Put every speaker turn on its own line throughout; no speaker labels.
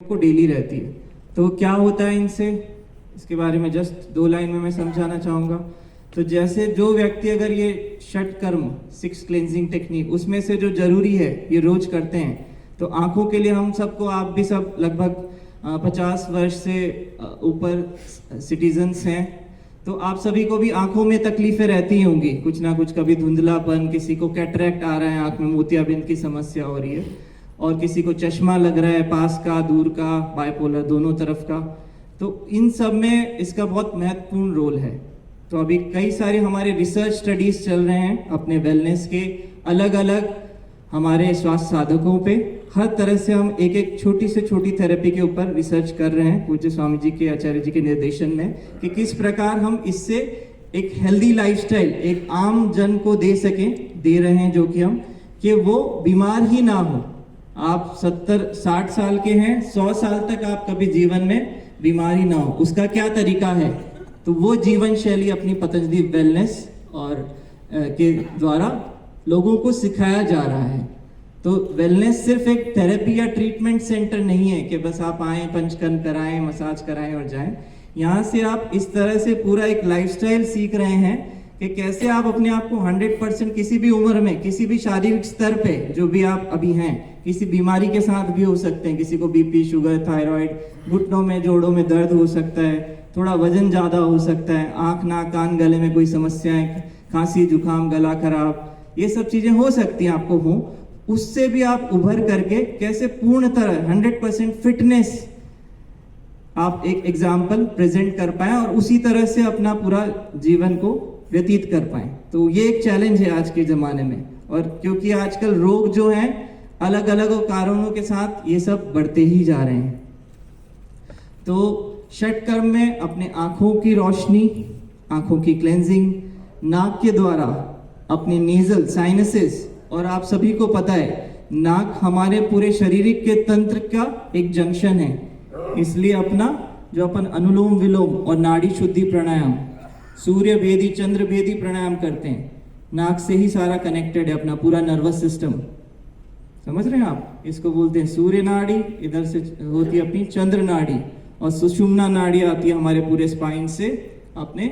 को डेली रहती है। तो क्या होता है इनसे, इसके बारे में जस्ट 2 लाइन में मैं समझाना चाहूँगा। तो जैसे जो व्यक्ति अगर ये षट कर्म 6 क्लेंजिंग टेक्निक उसमें से जो जरूरी है ये रोज करते हैं, तो आंखों के लिए हम सबको, आप भी सब लगभग 50 वर्ष से ऊपर सिटीजन्स हैं, तो आप सभी को भी आंखों में तकलीफें रहती ही होंगी, कुछ ना कुछ, कभी धुंधलापन, किसी को कैटरैक्ट आ रहा है, आंख में मोतियाबिंद की समस्या हो रही है, और किसी को चश्मा लग रहा है, पास का, दूर का, बाइपोलर, दोनों तरफ का। तो इन सब में इसका बहुत महत्वपूर्ण रोल है। तो अभी कई सारे हमारे रिसर्च स्टडीज चल रहे हैं अपने वेलनेस के, अलग अलग हमारे स्वास्थ्य साधकों पे, हर तरह से हम एक एक छोटी से छोटी थेरेपी के ऊपर रिसर्च कर रहे हैं पूज्य स्वामी जी के, आचार्य जी के निर्देशन में, कि किस प्रकार हम इससे एक हेल्दी लाइफस्टाइल एक आम जन को दे रहे हैं, जो कि हम, कि वो बीमार ही ना हो। आप 70-60 साल के हैं, 100 साल तक आप कभी जीवन में बीमारी ना हो, उसका क्या तरीका है? तो वो जीवन शैली अपनी पतंजलि वेलनेस और के द्वारा लोगों को सिखाया जा रहा है। तो वेलनेस सिर्फ एक थेरेपी या ट्रीटमेंट सेंटर नहीं है कि बस आप आए, पंचकर्म कराएं, मसाज कराएं और जाएं। यहाँ से आप इस तरह से पूरा एक लाइफस्टाइल सीख रहे हैं कि कैसे आप अपने आप को 100% किसी भी उम्र में, किसी भी शारीरिक स्तर पे जो भी आप अभी हैं, किसी बीमारी के साथ भी हो सकते हैं, किसी को बीपी, शुगर, थायराइड, घुटनों में, जोड़ों में दर्द हो सकता है, थोड़ा वजन ज़्यादा हो सकता है, आँख, नाक, कान, गले में कोई समस्याएं, खांसी, जुकाम, गला खराब, ये सब चीज़ें हो सकती हैं आपको हो, उससे भी आप उभर करके कैसे पूर्ण तरह 100% फिटनेस आप एक एग्जाम्पल प्रेजेंट कर पाए और उसी तरह से अपना पूरा जीवन को व्यतीत कर पाए। तो ये एक चैलेंज है आज के ज़माने में, और क्योंकि आजकल रोग जो हैं अलग अलग कारणों के साथ ये सब बढ़ते ही जा रहे हैं। तो षट कर्म में अपने आँखों की रोशनी, आँखों की क्लेंजिंग, नाक के द्वारा अपने नेजल साइनसेस, और आप सभी को पता है नाक हमारे पूरे शारीरिक के तंत्र का एक जंक्शन है, इसलिए अपना जो अपन अनुलोम विलोम और नाड़ी शुद्धि प्राणायाम, सूर्य भेदी, चंद्र भेदी प्राणायाम करते हैं, नाक से ही सारा कनेक्टेड है अपना पूरा नर्वस सिस्टम। समझ रहे हैं आप? इसको बोलते हैं सूर्य नाड़ी, इधर से होती है अपनी चंद्र नाड़ी, और सुषुम्ना नाड़ी आती है हमारे पूरे स्पाइन से अपने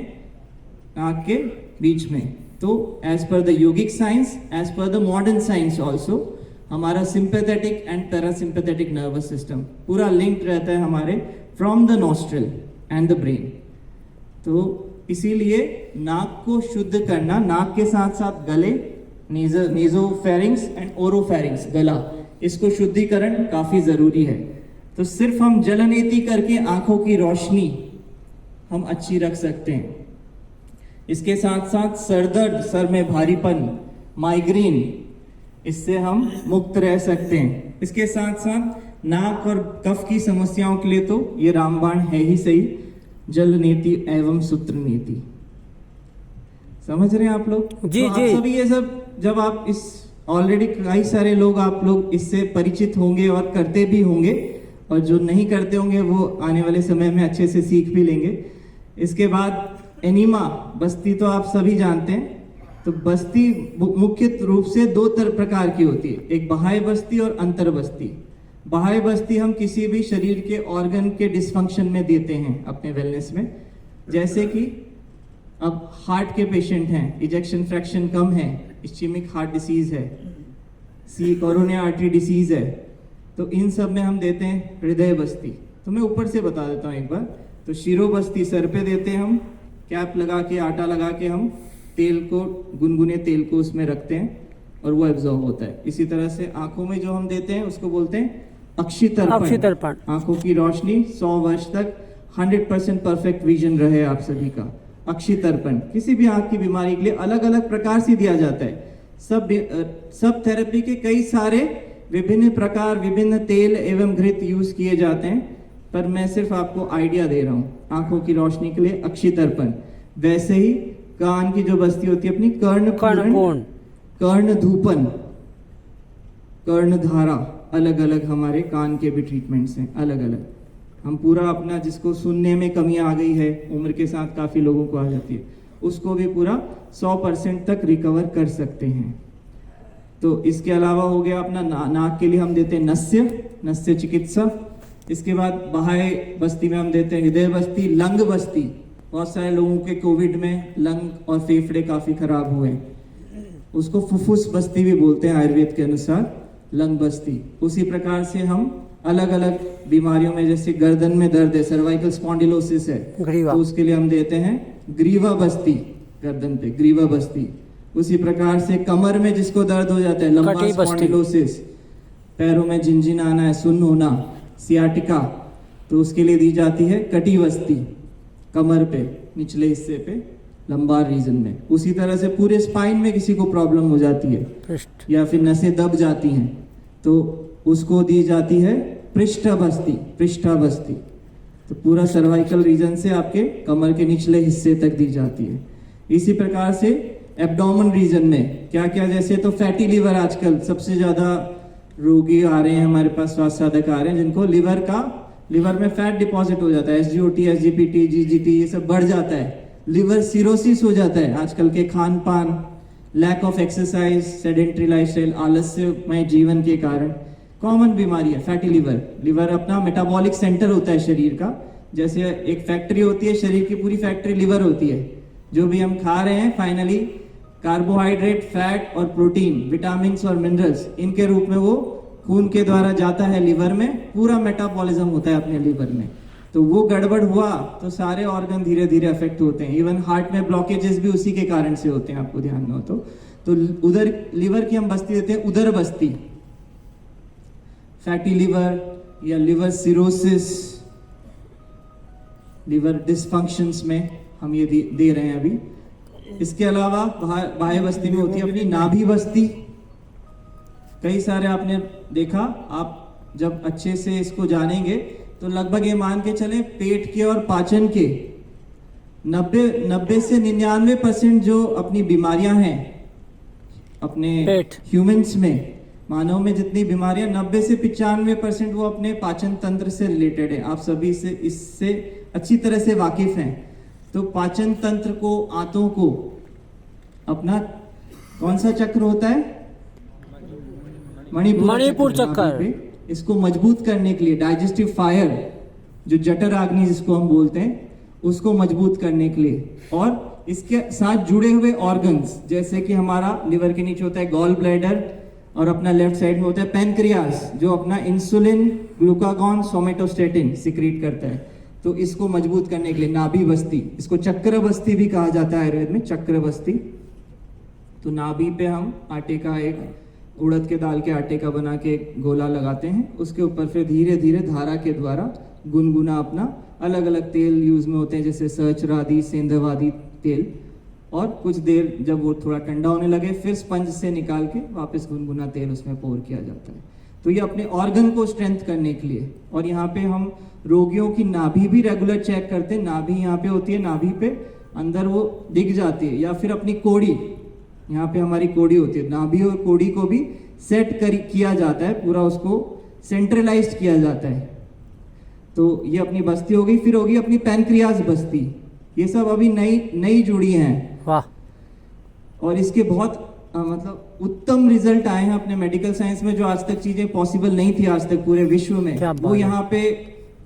नाक के बीच में। तो as per the yogic science, as per the modern science also, हमारा sympathetic and parasympathetic nervous system पूरा लिंक्ड रहता है हमारे from the nostril and the brain. तो इसीलिए नाक को शुद्ध करना, नाक के साथ साथ गले, नेजोफेरिंग्स एंड ओरोफेरिंग्स, गला, इसको शुद्धिकरण काफी जरूरी है। तो सिर्फ हम जलनेति करके आंखों की रोशनी हम अच्छी रख सकते हैं। इसके साथ साथ सरदर्द, सर में भारीपन, माइग्रेन, इससे हम मुक्त रह सकते हैं। इसके साथ साथ नाक और कफ की समस्याओं के लिए तो ये रामबाण है ही सही, जल नीति एवं सूत्र नीति। समझ रहे हैं आप लोग?
जी
तो
जी।
आप सभी ये सब, जब आप इस, ऑलरेडी कई सारे लोग, आप लोग इससे परिचित होंगे और करते भी होंगे, और जो नहीं करते होंगे वो आने वाले समय में अच्छे से सीख भी लेंगे। इसके बाद एनीमा, बस्ती तो आप सभी जानते हैं। तो बस्ती मुख्य रूप से 2 प्रकार की होती है, एक बाह्य बस्ती और अंतर बस्ती। बाह्य बस्ती हम किसी भी शरीर के ऑर्गन के डिस्फंक्शन में देते हैं अपने वेलनेस में, जैसे कि अब हार्ट के पेशेंट हैं, इजेक्शन फ्रैक्शन कम है, इस्चेमिक हार्ट डिसीज है, कोरोनरी आर्टरी डिसीज है, तो इन सब में हम देते हैं हृदय बस्ती। तो मैं ऊपर से बता देता हूँ एक बार। तो शिरो बस्ती सर पे देते हैं हम, कैप लगा के, आटा लगा के हम तेल को, गुनगुने तेल को उसमें रखते हैं और वो एब्जॉर्ब होता है। इसी तरह से आंखों में जो हम देते हैं उसको बोलते हैं अक्षितर्पण। आंखों की रोशनी 100 वर्ष तक 100% परफेक्ट विजन रहे आप सभी का। अक्षितर्पण किसी भी आंख की बीमारी के लिए अलग अलग प्रकार से दिया जाता है। सब थेरेपी के कई सारे विभिन्न प्रकार, विभिन्न तेल एवं घृत यूज किए जाते हैं, पर मैं सिर्फ आपको आइडिया दे रहा हूँ। आंखों की रोशनी के लिए अक्षितर्पण। वैसे ही कान की जो बस्ती होती है अपनी कर्णपूरण, कर्णधूपन, कर्णधारा, अलग अलग हमारे कान के भी ट्रीटमेंट्स हैं अलग अलग। हम पूरा अपना, जिसको सुनने में कमी आ गई है, उम्र के साथ काफी लोगों को आ जाती है, उसको भी पूरा 100% तक रिकवर कर सकते हैं। तो इसके अलावा हो गया अपना नाक के लिए हम देते हैं नस्य चिकित्सा, इसके बाद बाह्य बस्ती में हम देते हैं हृदय बस्ती, लंग बस्ती। बहुत सारे लोगों के कोविड में लंग और फेफड़े काफी खराब हुए, उसको फुफ्फुस बस्ती भी बोलते हैं आयुर्वेद के अनुसार, लंग बस्ती। उसी प्रकार से हम अलग अलग बीमारियों में, जैसे गर्दन में दर्द है, सर्वाइकल स्पॉन्डिलोसिस है, तो उसके लिए हम देते हैं ग्रीवा बस्ती, गर्दन पे ग्रीवा बस्ती। उसी प्रकार से कमर में जिसको दर्द हो जाता है, लंबा स्पॉन्डिलोसिस, पैरों में झिनझिनाना है, सुन्न होना, सियाटिका, तो उसके लिए दी जाती है कटी बस्ती, कमर पे निचले हिस्से पे लंबार रीजन में। उसी तरह से पूरे स्पाइन में किसी को प्रॉब्लम हो जाती है या फिर नसें दब जाती हैं, तो उसको दी जाती है पृष्ठ बस्ती, पृष्ठा बस्ती। तो पूरा सर्वाइकल रीजन से आपके कमर के निचले हिस्से तक दी जाती है। इसी प्रकार से एब्डोमेन रीजन में क्या क्या, जैसे तो फैटी लिवर, आजकल सबसे ज्यादा रोगी आ रहे हैं हमारे पास, स्वास्थ्य साधक आ रहे हैं जिनको लिवर में फैट डिपॉजिट हो जाता है, SGOT, SGPT, GGT ये सब बढ़ जाता है, लिवर सिरोसिस हो जाता है आजकल के खान पान, lack of exercise, sedentary lifestyle, आलस्यमय जीवन के कारण कॉमन बीमारी है फैटी लिवर। लिवर अपना मेटाबॉलिक सेंटर होता है शरीर का, जैसे एक फैक्ट्री होती है, शरीर की पूरी फैक्ट्री लिवर होती है। जो भी हम खा रहे हैं फाइनली कार्बोहाइड्रेट, फैट और प्रोटीन, विटामिन्स और मिनरल्स, इनके रूप में वो खून के द्वारा जाता है लिवर में, पूरा मेटाबॉलिज्म होता है अपने लिवर में। तो वो गड़बड़ हुआ तो सारे ऑर्गन धीरे धीरे अफेक्ट होते हैं। इवन हार्ट में ब्लॉकेजेस भी उसी के कारण से होते हैं, आपको ध्यान में हो तो उधर लिवर की हम बस्ती देते हैं उदर बस्ती। फैटी लिवर या लिवर सिरोसिस, लिवर डिसफंक्शंस में हम ये दे रहे हैं अभी। इसके अलावा बाह्य बस्ती में होती है अपनी नाभि बस्ती। कई सारे आपने देखा, आप जब अच्छे से इसको जानेंगे तो लगभग ये मान के चले पेट के और पाचन के 90 से 99% जो अपनी बीमारियां हैं अपने ह्यूमंस में, मानव में जितनी बीमारियां, 90 से 95% वो अपने पाचन तंत्र से रिलेटेड है। आप सभी से इससे अच्छी तरह से वाकिफ हैं। तो पाचन तंत्र को, आंतों को, अपना कौन सा चक्र होता है, मणिपुर चक्र, इसको मजबूत करने के लिए, डाइजेस्टिव फायर जो जठर अग्नि जिसको हम बोलते हैं, उसको मजबूत करने के लिए, और इसके साथ जुड़े हुए ऑर्गन्स, जैसे कि हमारा लिवर के नीचे होता है गॉल ब्लैडर, और अपना लेफ्ट साइड में होता है पैनक्रियास, जो अपना इंसुलिन, ग्लूकागॉन, सोमेटोस्टेटिन सिक्रीट करता है। तो इसको मजबूत करने के लिए नाभि बस्ती, इसको चक्र बस्ती भी कहा जाता है आयुर्वेद में, चक्र बस्ती। तो नाभि पे हम आटे का, एक उड़द के दाल के आटे का बना के गोला लगाते हैं, उसके ऊपर फिर धीरे धीरे धारा के द्वारा गुनगुना अपना, अलग अलग तेल यूज में होते हैं जैसे सहस्रादि, सेंधवादी तेल, और कुछ देर जब वो थोड़ा ठंडा होने लगे फिर स्पंज से निकाल के वापस गुनगुना तेल उसमें पोर किया जाता है। तो ये अपने ऑर्गन को स्ट्रेंथ करने के लिए। और यहाँ पे हम रोगियों की नाभि भी रेगुलर चेक करते हैं। नाभि यहाँ पे होती है, नाभि पे अंदर वो दिख जाती है, या फिर अपनी कोड़ी, यहाँ पे हमारी कोड़ी होती है, नाभि और कोड़ी को भी सेट किया जाता है, पूरा उसको सेंट्रलाइज्ड किया जाता है। तो ये अपनी बस्ती हो गई। फिर होगी अपनी पैनक्रियाज बस्ती। ये सब अभी नई जुड़ी हैं। वाह। और इसके बहुत मतलब उत्तम रिजल्ट आए हैं अपने मेडिकल साइंस में, जो आज तक चीजें पॉसिबल नहीं थी आज तक पूरे विश्व में, वो यहाँ पे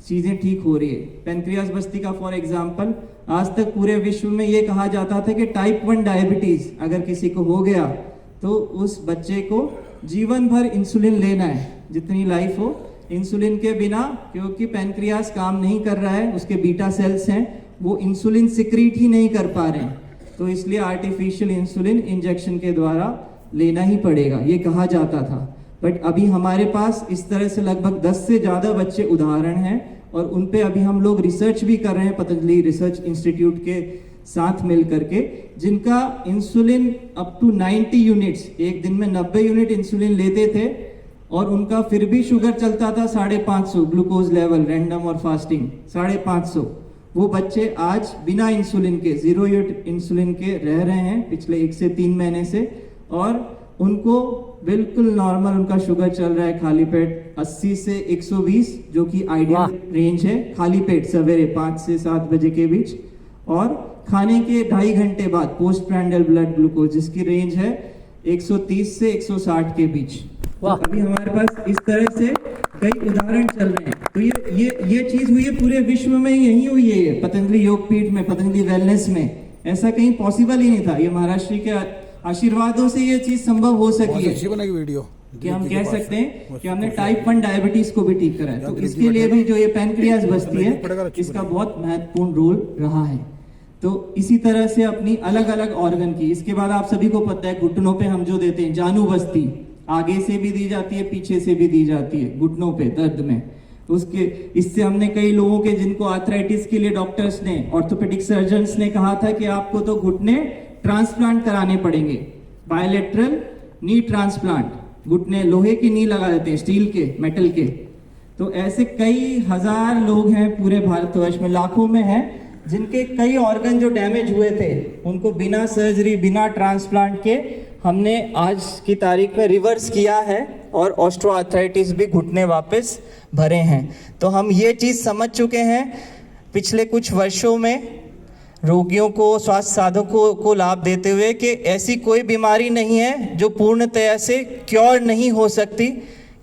चीजें ठीक हो रही है। पैनक्रियाज बस्ती का फॉर एग्जांपल, आज तक पूरे विश्व में ये कहा जाता था कि टाइप 1 डायबिटीज अगर किसी को हो गया तो उस बच्चे को जीवन भर इंसुलिन लेना है, जितनी लाइफ हो, इंसुलिन के बिना, क्योंकि पैनक्रियाज काम नहीं कर रहा है, उसके बीटा सेल्स हैं, वो इंसुलिन सिक्रीट ही नहीं कर पा रहे हैं, तो इसलिए आर्टिफिशियल इंसुलिन इंजेक्शन के द्वारा लेना ही पड़ेगा, ये कहा जाता था। बट अभी हमारे पास इस तरह से लगभग 10 से ज्यादा बच्चे उदाहरण हैं, और उन पे अभी हम लोग रिसर्च भी कर रहे हैं पतंजलि रिसर्च इंस्टीट्यूट के साथ मिल करके, जिनका इंसुलिन अप टू 90 यूनिट्स, एक दिन में 90 यूनिट इंसुलिन लेते थे, और उनका फिर भी शुगर चलता था 550, ग्लूकोज लेवल रैंडम और फास्टिंग 550। वो बच्चे आज बिना इंसुलिन के, 0 यूनिट इंसुलिन के रह रहे हैं पिछले 1 से 3 महीने से, और उनको बिल्कुल नॉर्मल उनका शुगर चल रहा है खाली पेट 80 से 120, जो कि आइडियल रेंज है खाली पेट सवेरे 5 से 7 बजे के बीच, और खाने के 2.5 घंटे बाद पोस्ट प्रैंडियल ब्लड ग्लूकोज जिसकी रेंज है 130 से 160 के बीच। तो अभी हमारे पास इस तरह से कई उदाहरण चल रहे हैं। तो ये चीज हुई है पूरे विश्व में, यही हुई है ये पतंजलि योगपीठ में, पतंजलि वेलनेस में। ऐसा कहीं पॉसिबल ही नहीं था। ये महाराष्ट्र के आशीर्वादों से ये चीज संभव हो सकी है।
वीडियो
कि हम कह सकते हैं कि हमने टाइप 1 डायबिटीज को भी ठीक करा है। तो इसके लिए भी जो ये पैनक्रियाज बस्ती है, इसका बहुत महत्वपूर्ण रोल रहा है। तो इसी तरह से अपनी अलग अलग ऑर्गन की, इसके बाद आप सभी को पता है घुटनों पे हम जो देते हैं जानु बस्ती, आगे से भी दी जाती है, पीछे से भी दी जाती है घुटनों पे दर्द में। उसके इससे हमने कई लोगों के जिनको आर्थराइटिस के लिए डॉक्टर्स ने, ऑर्थोपेडिक सर्जन्स ने कहा था कि आपको तो घुटने ट्रांसप्लांट कराने पड़ेंगे, बायलेटरल नी ट्रांसप्लांट, घुटने लोहे की नी लगा देते हैं, स्टील के, मेटल के। तो ऐसे कई हजार लोग हैं पूरे भारतवर्ष में, लाखों में हैं, जिनके कई ऑर्गन जो डैमेज हुए थे उनको बिना सर्जरी, बिना ट्रांसप्लांट के हमने आज की तारीख में रिवर्स किया है और ऑस्ट्रोआर्थराइटिस भी घुटने वापस भरे हैं। तो हम ये चीज़ समझ चुके हैं पिछले कुछ वर्षों में रोगियों को, स्वास्थ्य साधकों को लाभ देते हुए कि ऐसी कोई बीमारी नहीं है जो पूर्णतया से क्योर नहीं हो सकती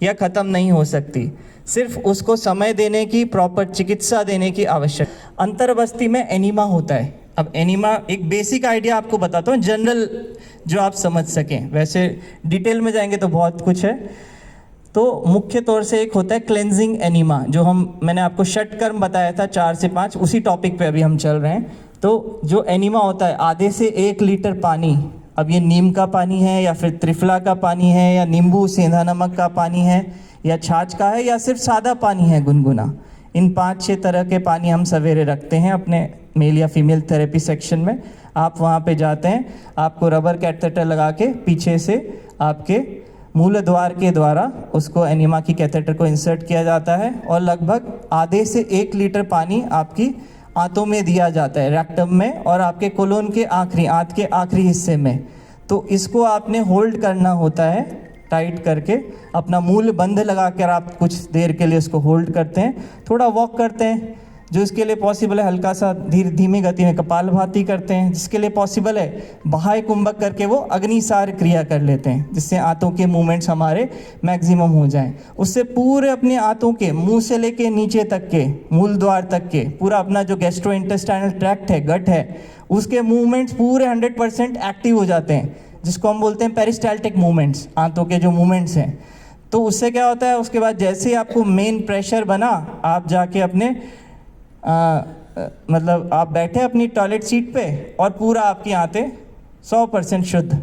या ख़त्म नहीं हो सकती। सिर्फ उसको समय देने की, प्रॉपर चिकित्सा देने की आवश्यक। अंतर्बस्ती में एनीमा होता है। अब एनीमा एक बेसिक आइडिया आपको बताता हूँ, जनरल जो आप समझ सकें। वैसे डिटेल में जाएंगे तो बहुत कुछ है। तो मुख्य तौर से एक होता है क्लेंजिंग एनीमा, जो मैंने आपको षटकर्म बताया था 4 से 5, उसी टॉपिक पे अभी हम चल रहे हैं। तो जो एनीमा होता है, आधे से 1 लीटर पानी, अब ये नीम का पानी है या फिर त्रिफला का पानी है या नींबू सेंधा नमक का पानी है या छाछ का है या सिर्फ सादा पानी है गुनगुना, इन 5-6 तरह के पानी हम सवेरे रखते हैं अपने मेल या फीमेल थेरेपी सेक्शन में। आप वहाँ पे जाते हैं, आपको रबर कैथेटर लगा के पीछे से आपके मूल द्वार के द्वारा उसको एनीमा की कैथेटर को इंसर्ट किया जाता है और लगभग आधे से 1 लीटर पानी आपकी आंतों में दिया जाता है, रेक्टम में और आपके कोलोन के आखिरी, आंत के आखिरी हिस्से में। तो इसको आपने होल्ड करना होता है टाइट करके, अपना मूल बंध लगा कर आप कुछ देर के लिए उसको होल्ड करते हैं। थोड़ा वॉक करते हैं जो इसके लिए पॉसिबल है, हल्का सा धीमी गति में कपालभाति करते हैं जिसके लिए पॉसिबल है, बाह्य कुंभक करके वो अग्निसार क्रिया कर लेते हैं जिससे आंतों के मूवमेंट्स हमारे मैक्सिमम हो जाएं। उससे पूरे अपने आंतों के मुंह से लेके नीचे तक के, मूल द्वार तक के, पूरा अपना जो गैस्ट्रोइंटेस्टाइनल ट्रैक्ट है, गट है, उसके मूवमेंट्स पूरे 100% एक्टिव हो जाते हैं, जिसको हम बोलते हैं पेरिस्टाल्टिक मूवमेंट्स, आंतों के जो मूवमेंट्स हैं। तो उससे क्या होता है, उसके बाद जैसे ही आपको मेन प्रेशर बना, आप जाके अपने मतलब आप बैठे अपनी टॉयलेट सीट पे और पूरा आपकी आंतें 100% शुद्ध,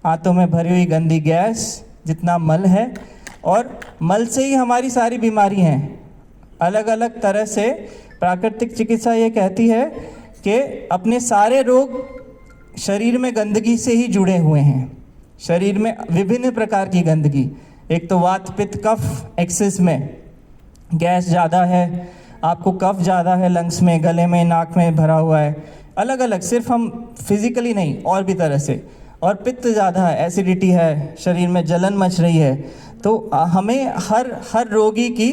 आंतों में भरी हुई गंदी गैस, जितना मल है, और मल से ही हमारी सारी बीमारी हैं। अलग अलग तरह से प्राकृतिक चिकित्सा ये कहती है कि अपने सारे रोग शरीर में गंदगी से ही जुड़े हुए हैं। शरीर में विभिन्न प्रकार की गंदगी, एक तो वात पित्त कफ एक्सेस में, गैस ज़्यादा है, आपको कफ ज़्यादा है लंग्स में, गले में, नाक में भरा हुआ है, अलग अलग, सिर्फ हम फिजिकली नहीं और भी तरह से, और पित्त ज़्यादा है, एसिडिटी है, शरीर में जलन मच रही है। तो हमें हर रोगी की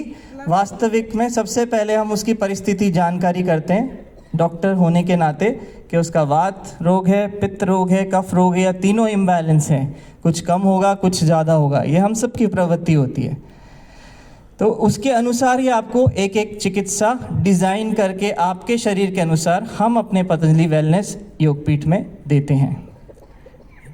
वास्तविक में सबसे पहले हम उसकी परिस्थिति जानकारी करते हैं डॉक्टर होने के नाते, कि उसका वात रोग है, पित्त रोग है, कफ रोग है, या तीनों इम्बैलेंस हैं, कुछ कम होगा कुछ ज़्यादा होगा, ये हम सब की प्रवृत्ति होती है। तो उसके अनुसार ही आपको एक एक चिकित्सा डिज़ाइन करके आपके शरीर के अनुसार हम अपने पतंजलि वेलनेस योगपीठ में देते हैं।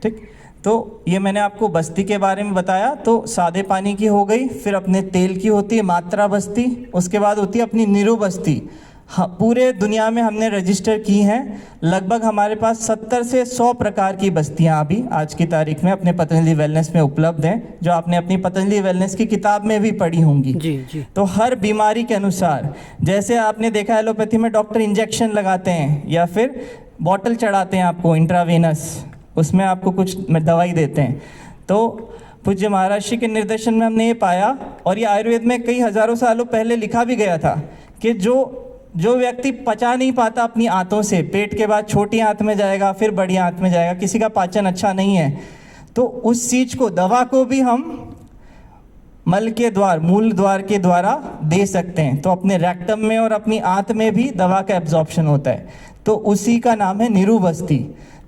ठीक, तो ये मैंने आपको बस्ती के बारे में बताया। तो सादे पानी की हो गई, फिर अपने तेल की होती है मात्रा बस्ती, उसके बाद होती है अपनी निरु बस्ती। हाँ, पूरे दुनिया में हमने रजिस्टर की हैं, लगभग हमारे पास 70 से 100 प्रकार की बस्तियां अभी आज की तारीख में अपने पतंजलि वेलनेस में उपलब्ध हैं, जो आपने अपनी पतंजलि वेलनेस की किताब में भी पढ़ी होंगी। जी। तो हर बीमारी के अनुसार, जैसे आपने देखा एलोपैथी में डॉक्टर इंजेक्शन लगाते हैं या फिर बॉटल चढ़ाते हैं आपको इंट्रावेनस, उसमें आपको कुछ दवाई देते हैं। तो पूज्य महाराज जी के निर्देशन में हमने ये पाया, और ये आयुर्वेद में कई हज़ारों सालों पहले लिखा भी गया था, कि जो व्यक्ति पचा नहीं पाता अपनी आंतों से, पेट के बाद छोटी आंत में जाएगा, फिर बड़ी आंत में जाएगा, किसी का पाचन अच्छा नहीं है, तो उस चीज़ को, दवा को भी हम मल के द्वार, मूल द्वार के द्वारा दे सकते हैं। तो अपने रेक्टम में और अपनी आंत में भी दवा का एब्जॉर्प्शन होता है, तो उसी का नाम है निरु बस्ती।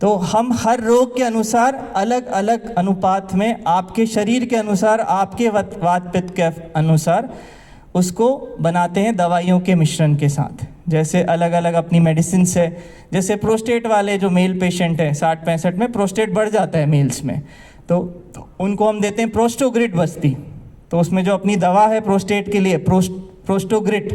तो हम हर रोग के अनुसार अलग अलग अनुपात में, आपके शरीर के अनुसार, आपके वात पित्त के अनुसार उसको बनाते हैं दवाइयों के मिश्रण के साथ। जैसे अलग अलग अपनी मेडिसिन है, जैसे प्रोस्टेट वाले जो मेल पेशेंट हैं 60-65 में प्रोस्टेट बढ़ जाता है मेल्स में, तो उनको हम देते हैं प्रोस्टोग्रिड बस्ती। तो उसमें जो अपनी दवा है प्रोस्टेट के लिए प्रोस्टोग्रिड,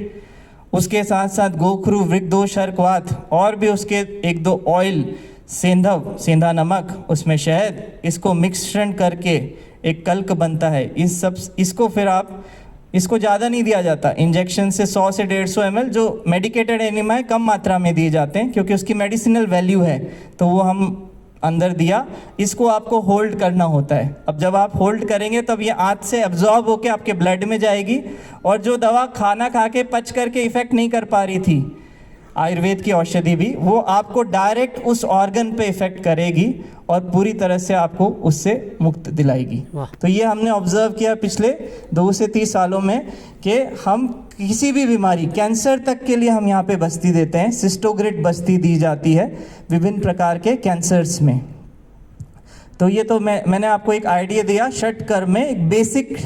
उसके साथ साथ गोखरू, वृक्कदोष, अर्कवात और भी उसके 1-2 ऑयल, सेंधा नमक, उसमें शहद, इसको मिश्रण करके एक कल्क बनता है। इसको फिर आप, इसको ज़्यादा नहीं दिया जाता, इंजेक्शन से 100 से 150 ml जो मेडिकेटेड एनिमा है कम मात्रा में दिए जाते हैं क्योंकि उसकी मेडिसिनल वैल्यू है, तो वो हम अंदर दिया। इसको आपको होल्ड करना होता है। अब जब आप होल्ड करेंगे तब ये आंत से एब्जॉर्ब होकर आपके ब्लड में जाएगी, और जो दवा खाना खा के पच करके इफ़ेक्ट नहीं कर पा रही थी, आयुर्वेद की औषधि भी, वो आपको डायरेक्ट उस ऑर्गन पे इफ़ेक्ट करेगी और पूरी तरह से आपको उससे मुक्त दिलाएगी। तो ये हमने ऑब्जर्व किया पिछले 2 से 3 सालों में कि हम किसी भी बीमारी, कैंसर तक के लिए हम यहाँ पे बस्ती देते हैं। सिस्टोग्रिड बस्ती दी जाती है विभिन्न प्रकार के कैंसर्स में। तो ये तो मैंने आपको एक आइडिया दिया षटकर्म में, एक बेसिक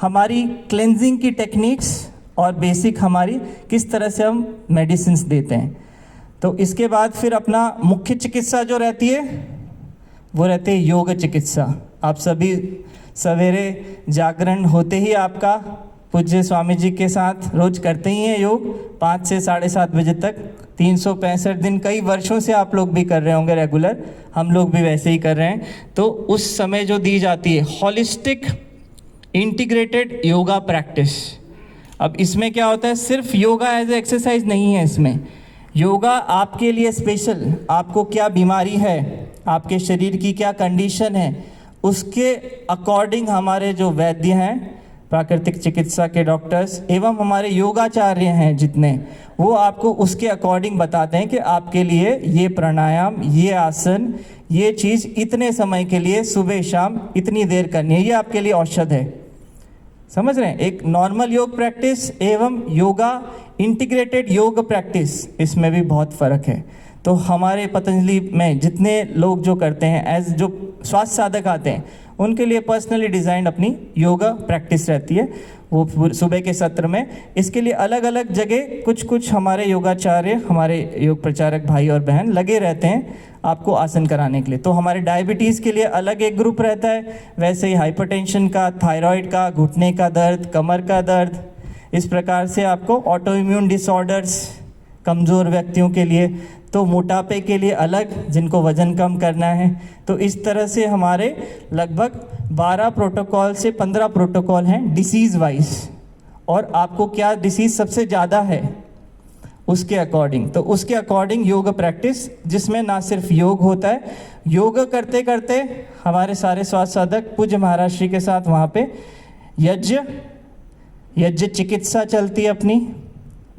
हमारी क्लेंजिंग की टेक्निक्स और बेसिक हमारी किस तरह से हम मेडिसिन्स देते हैं। तो इसके बाद फिर अपना मुख्य चिकित्सा जो रहती है वो रहती है योग चिकित्सा। आप सभी सवेरे जागरण होते ही आपका पूज्य स्वामी जी के साथ रोज करते ही हैं योग 5 से 7:30 बजे तक, 365 दिन, कई वर्षों से आप लोग भी कर रहे होंगे रेगुलर, हम लोग भी वैसे ही कर रहे हैं। तो उस समय जो दी जाती है हॉलिस्टिक इंटीग्रेटेड योगा प्रैक्टिस। अब इसमें क्या होता है, सिर्फ योगा एज ए एक्सरसाइज नहीं है, इसमें योगा आपके लिए स्पेशल, आपको क्या बीमारी है, आपके शरीर की क्या कंडीशन है, उसके अकॉर्डिंग हमारे जो वैद्य हैं, प्राकृतिक चिकित्सा के डॉक्टर्स एवं हमारे योगाचार्य हैं जितने, वो आपको उसके अकॉर्डिंग बताते हैं कि आपके लिए ये प्राणायाम, ये आसन, ये चीज़ इतने समय के लिए सुबह शाम इतनी देर करनी है, ये आपके लिए औषध है। समझ रहे हैं? एक नॉर्मल योग प्रैक्टिस एवं योगा इंटीग्रेटेड योग प्रैक्टिस, इसमें भी बहुत फ़र्क है। तो हमारे पतंजलि में जितने लोग जो करते हैं, एज जो स्वास्थ्य साधक आते हैं, उनके लिए पर्सनली डिज़ाइंड अपनी योगा प्रैक्टिस रहती है, वो सुबह के सत्र में। इसके लिए अलग अलग जगह कुछ हमारे योगाचार्य, हमारे योग प्रचारक भाई और बहन लगे रहते हैं आपको आसन कराने के लिए। तो हमारे डायबिटीज़ के लिए अलग एक ग्रुप रहता है, वैसे ही हाइपरटेंशन का, थायराइड का, घुटने का दर्द, कमर का दर्द, इस प्रकार से आपको ऑटो इम्यून डिसऑर्डर्स, कमज़ोर व्यक्तियों के लिए, तो मोटापे के लिए अलग, जिनको वज़न कम करना है। तो इस तरह से हमारे लगभग 12 प्रोटोकॉल से 15 प्रोटोकॉल हैं डिसीज़ वाइज, और आपको क्या डिसीज़ सबसे ज़्यादा है उसके अकॉर्डिंग। तो उसके अकॉर्डिंग योग प्रैक्टिस, जिसमें ना सिर्फ योग होता है, योग करते करते हमारे सारे स्वास्थ्य साधक पूज्य महाराज श्री के साथ वहाँ पे यज्ञ चिकित्सा चलती है अपनी,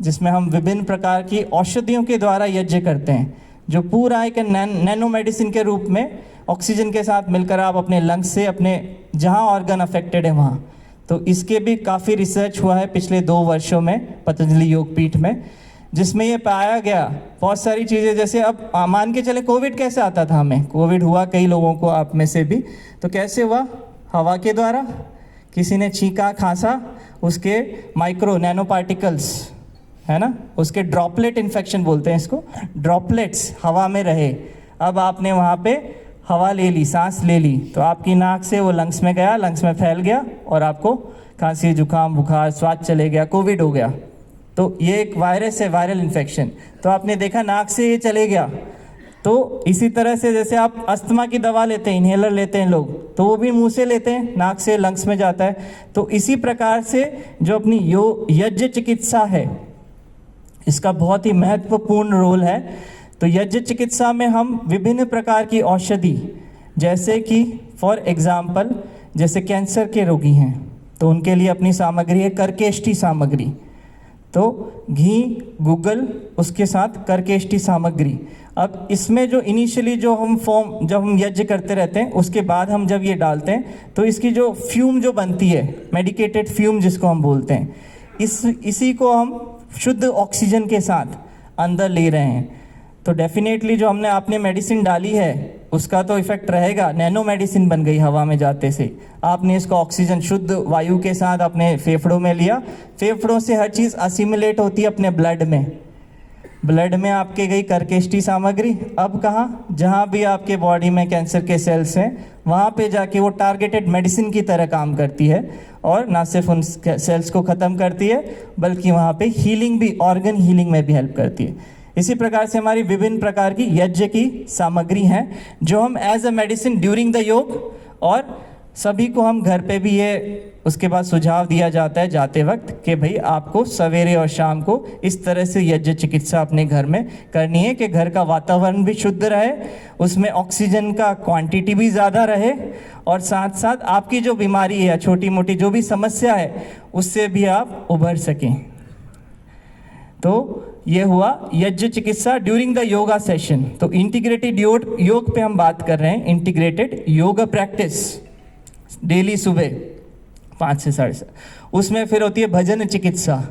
जिसमें हम विभिन्न प्रकार की औषधियों के द्वारा यज्ञ करते हैं, जो पूरा एक नैनो मेडिसिन के रूप में ऑक्सीजन के साथ मिलकर आप अपने लंग्स से, अपने जहाँ ऑर्गन अफेक्टेड है वहाँ। तो इसके भी काफ़ी रिसर्च हुआ है पिछले 2 वर्षों में पतंजलि योगपीठ में, जिसमें ये पाया गया बहुत सारी चीज़ें। जैसे अब मान के चले कोविड कैसे आता था, हमें कोविड हुआ कई लोगों को, आप में से भी, तो कैसे हुआ? हवा के द्वारा, किसी ने छींका, खांसा, उसके माइक्रो नैनो पार्टिकल्स, है ना, उसके ड्रॉपलेट इन्फेक्शन बोलते हैं इसको, ड्रॉपलेट्स हवा में रहे। अब आपने वहाँ पे हवा ले ली, सांस ले ली, तो आपकी नाक से वो लंग्स में गया, लंग्स में फैल गया, और आपको खांसी, जुकाम, बुखार, स्वाद चले गया, कोविड हो गया। तो ये एक वायरस है, वायरल इन्फेक्शन। तो आपने देखा नाक से ये चले गया। तो इसी तरह से जैसे आप अस्थमा की दवा लेते हैं, इन्हेलर लेते हैं लोग, तो वो भी मुंह से लेते हैं, नाक से लंग्स में जाता है। तो इसी प्रकार से जो अपनी यज्ञ चिकित्सा है, इसका बहुत ही महत्वपूर्ण रोल है। तो यज्ञ चिकित्सा में हम विभिन्न प्रकार की औषधि, जैसे कि फॉर एग्जाम्पल जैसे कैंसर के रोगी हैं, तो उनके लिए अपनी सामग्री है करकेष्टी सामग्री। तो घी, गुग्गल, उसके साथ करकेष्टी सामग्री। अब इसमें जो इनिशियली जो हम फॉर्म, जब हम यज्ञ करते रहते हैं, उसके बाद हम जब ये डालते हैं, तो इसकी जो फ्यूम जो बनती है, मेडिकेटेड फ्यूम जिसको हम बोलते हैं, इसी को हम शुद्ध ऑक्सीजन के साथ अंदर ले रहे हैं। तो डेफिनेटली जो हमने आपने मेडिसिन डाली है उसका तो इफेक्ट रहेगा। नैनो मेडिसिन बन गई हवा में जाते से। आपने इसको ऑक्सीजन शुद्ध वायु के साथ अपने फेफड़ों में लिया, फेफड़ों से हर चीज़ असिमुलेट होती है अपने ब्लड में, ब्लड में आपके गई कर्केष्टी सामग्री। अब कहाँ, जहाँ भी आपके बॉडी में कैंसर के सेल्स हैं वहाँ पे जाके वो टारगेटेड मेडिसिन की तरह काम करती है, और ना सिर्फ उन सेल्स को ख़त्म करती है बल्कि वहाँ पे हीलिंग भी, ऑर्गन हीलिंग में भी हेल्प करती है। इसी प्रकार से हमारी विभिन्न प्रकार की यज्ञ की सामग्री हैं जो हम as a medicine during the yoga, और सभी को हम घर पे भी ये उसके बाद सुझाव दिया जाता है जाते वक्त कि भाई आपको सवेरे और शाम को इस तरह से यज्ञ चिकित्सा अपने घर में करनी है कि घर का वातावरण भी शुद्ध रहे, उसमें ऑक्सीजन का क्वांटिटी भी ज़्यादा रहे, और साथ साथ आपकी जो बीमारी है, छोटी मोटी जो भी समस्या है, उससे भी आप उभर सकें। तो ये हुआ यज्ञ चिकित्सा ड्यूरिंग द योगा सेशन। तो इंटीग्रेटेड योग पे हम बात कर रहे हैं। इंटीग्रेटेड योगा प्रैक्टिस डेली सुबह 5 से 7:30, उसमें फिर होती है भजन चिकित्सा।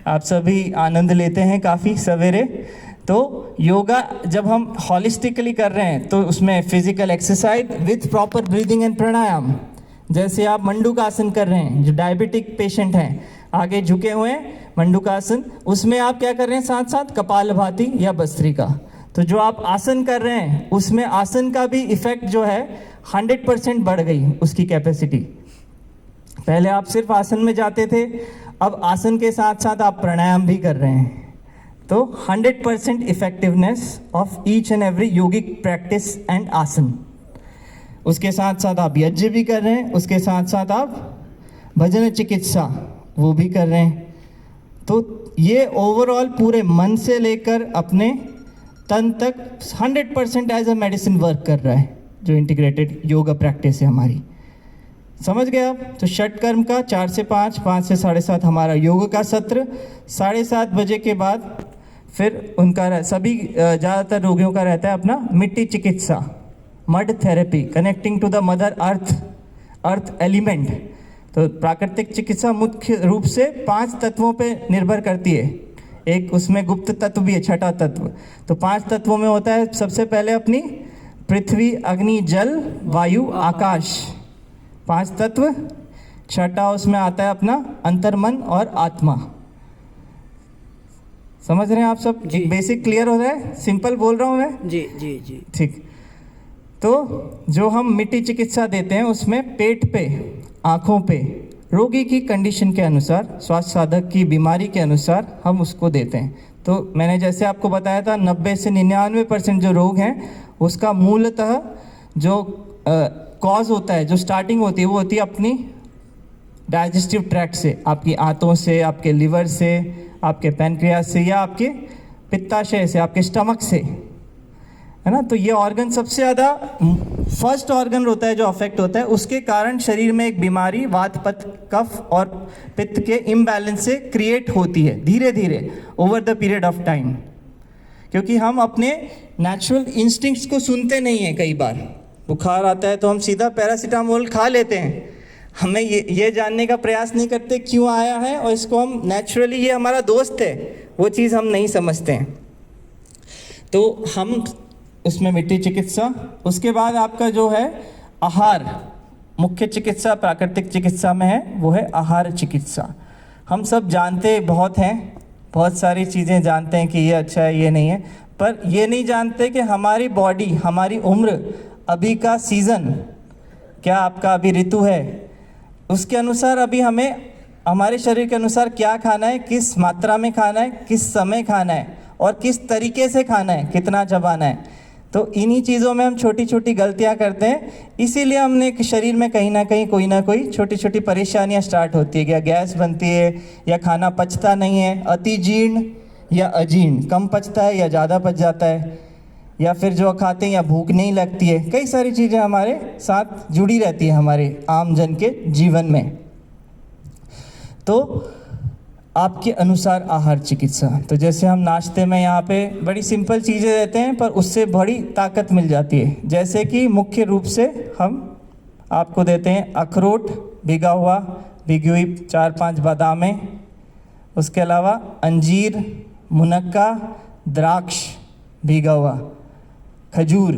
आप सभी आनंद लेते हैं काफ़ी सवेरे। तो योगा जब हम हॉलिस्टिकली कर रहे हैं तो उसमें physical exercise with proper breathing and pranayama. जैसे आप मंडूकासन कर रहे हैं, जो डायबिटिक पेशेंट हैं आगे झुके हुए हैं, मंडूकासन, उसमें आप क्या कर रहे हैं, साथ साथ कपालभाति या भस्त्रिका। तो जो आप आसन कर रहे हैं उसमें आसन का भी इफेक्ट जो है 100% बढ़ गई उसकी कैपेसिटी। पहले आप सिर्फ आसन में जाते थे, अब आसन के साथ साथ आप प्राणायाम भी कर रहे हैं। तो 100% effectiveness of each and every yogic practice and आसन। उसके साथ साथ आप यज्ञ भी कर रहे हैं, उसके साथ साथ आप भजन चिकित्सा वो भी कर रहे हैं। तो ये ओवरऑल पूरे मन से लेकर अपने तन तक 100% एज अ मेडिसिन वर्क कर रहा है, जो इंटीग्रेटेड योगा प्रैक्टिस है हमारी। समझ गए आप? तो षटकर्म का 4 से 5, 5 से 7:30 हमारा योग का सत्र, 7:30 बजे के बाद फिर उनका सभी ज़्यादातर रोगियों का रहता है अपना मिट्टी चिकित्सा, mud therapy, connecting to the mother earth element. तो प्राकृतिक चिकित्सा मुख्य रूप से 5 तत्वों पे निर्भर करती है। एक उसमें गुप्त तत्व भी है, छठा तत्व। तो 5 तत्वों में होता है सबसे पहले अपनी पृथ्वी, अग्नि, जल, वायु, आकाश, 5 तत्व। छठा उसमें आता है अपना अंतर्मन और आत्मा। समझ रहे हैं आप सब? बेसिक क्लियर हो रहा है? सिंपल बोल रहा हूँ मैं?
जी जी जी
ठीक। तो जो हम मिट्टी चिकित्सा देते हैं उसमें पेट पे, आँखों पे, रोगी की कंडीशन के अनुसार, स्वास्थ्य साधक की बीमारी के अनुसार हम उसको देते हैं। तो मैंने जैसे आपको बताया था 90 से 99% जो रोग हैं उसका मूलतः जो कॉज होता है, जो स्टार्टिंग होती है, वो होती है अपनी डाइजेस्टिव ट्रैक्ट से, आपकी आंतों से, आपके लिवर से, आपके पैनक्रियास से, या आपके पित्ताशय से, आपके स्टमक से, है ना। तो ये ऑर्गन सबसे ज़्यादा फर्स्ट ऑर्गन होता है जो अफेक्ट होता है। उसके कारण शरीर में एक बीमारी वात, पित्त, कफ और पित्त के इम्बैलेंस से क्रिएट होती है धीरे धीरे over the period of time. क्योंकि हम अपने नेचुरल इंस्टिंक्ट्स को सुनते नहीं हैं। कई बार बुखार आता है तो हम सीधा पैरासीटामोल खा लेते हैं, हमें ये जानने का प्रयास नहीं करते क्यों आया है, और इसको हम नेचुरली ये हमारा दोस्त है, वो चीज़ हम नहीं समझते हैं। तो हम उसमें मिट्टी चिकित्सा, उसके बाद आपका जो है आहार, मुख्य चिकित्सा प्राकृतिक चिकित्सा में है, वो है आहार चिकित्सा। हम सब जानते बहुत हैं, बहुत सारी चीज़ें जानते हैं कि ये अच्छा है, ये नहीं है, पर ये नहीं जानते कि हमारी बॉडी, हमारी उम्र, अभी का सीज़न क्या, आपका अभी ऋतु है, उसके अनुसार अभी हमें हमारे शरीर के अनुसार क्या खाना है, किस मात्रा में खाना है, किस समय खाना है, और किस तरीके से खाना है, कितना चबाना है। तो इन्हीं चीज़ों में हम छोटी छोटी गलतियां करते हैं, इसीलिए हमने शरीर में कहीं ना कहीं कोई ना कोई छोटी छोटी परेशानियां स्टार्ट होती है। या गैस बनती है, या खाना पचता नहीं है, अति जीर्ण या अजीर्ण, कम पचता है या ज़्यादा पच जाता है, या फिर जो खाते हैं या भूख नहीं लगती है। कई सारी चीज़ें हमारे साथ जुड़ी रहती है हमारे आम जन के जीवन में। तो आपके अनुसार आहार चिकित्सा, तो जैसे हम नाश्ते में यहाँ पे बड़ी सिंपल चीज़ें देते हैं पर उससे बड़ी ताकत मिल जाती है। जैसे कि मुख्य रूप से हम आपको देते हैं अखरोट भिगा हुआ, भिगी हुई 4-5 बादामें, उसके अलावा अंजीर, मुनक्का, द्राक्ष, भीगा हुआ, खजूर,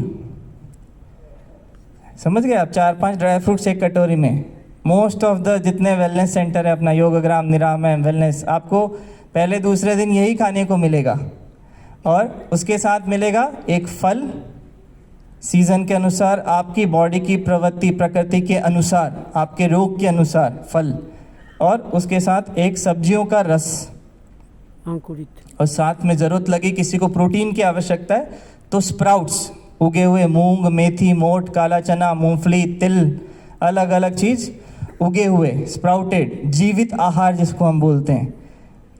समझ गए आप, 4-5 ड्राई फ्रूट्स एक कटोरी में। मोस्ट ऑफ द जितने वेलनेस सेंटर है, अपना योगग्राम, निरामय, वेलनेस, आपको पहले दूसरे दिन यही खाने को मिलेगा। और उसके साथ मिलेगा एक फल, सीज़न के अनुसार, आपकी बॉडी की प्रवृत्ति, प्रकृति के अनुसार, आपके रोग के अनुसार फल, और उसके साथ एक सब्जियों का रस,
अंकुरित,
और साथ में ज़रूरत लगी किसी को प्रोटीन की आवश्यकता है तो स्प्राउट्स, उगे हुए मूंग, मेथी, मोठ, काला चना, मूंगफली, तिल, अलग अलग चीज़ उगे हुए, स्प्राउटेड, जीवित आहार जिसको हम बोलते हैं।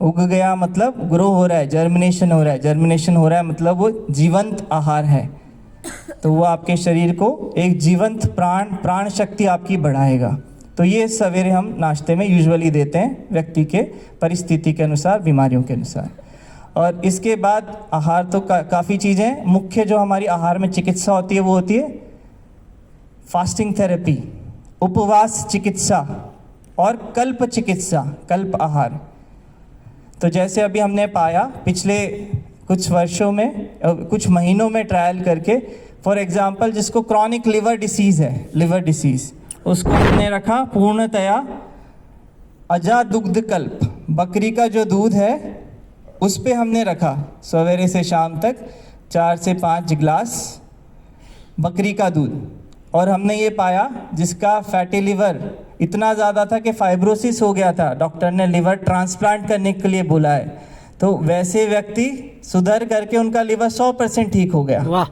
उग गया मतलब ग्रो हो रहा है, जर्मिनेशन हो रहा है, जर्मिनेशन हो रहा है मतलब वो जीवंत आहार है, तो वो आपके शरीर को एक जीवंत प्राण शक्ति आपकी बढ़ाएगा। तो ये सवेरे हम नाश्ते में यूजुअली देते हैं व्यक्ति के परिस्थिति के अनुसार, बीमारियों के अनुसार। और इसके बाद आहार तो काफ़ी चीज़ें हैं। मुख्य जो हमारी आहार में चिकित्सा होती है वो होती है फास्टिंग थेरेपी, उपवास चिकित्सा और कल्प चिकित्सा, कल्प आहार। तो जैसे अभी हमने पाया पिछले कुछ वर्षों में, कुछ महीनों में ट्रायल करके, फॉर एग्जांपल जिसको क्रॉनिक लिवर डिसीज़ है, लिवर डिसीज़, उसको हमने रखा पूर्णतया अजा दुग्ध कल्प, बकरी का जो दूध है उस पे हमने रखा सवेरे से शाम तक 4 से 5 गिलास बकरी का दूध। और हमने ये पाया जिसका फैटी लिवर इतना ज़्यादा था कि फाइब्रोसिस हो गया था, डॉक्टर ने लिवर ट्रांसप्लांट करने के लिए बोला है, तो वैसे व्यक्ति सुधर करके उनका लिवर 100% ठीक हो गया,
वाह,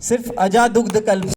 सिर्फ अजा दुग्ध कल्प।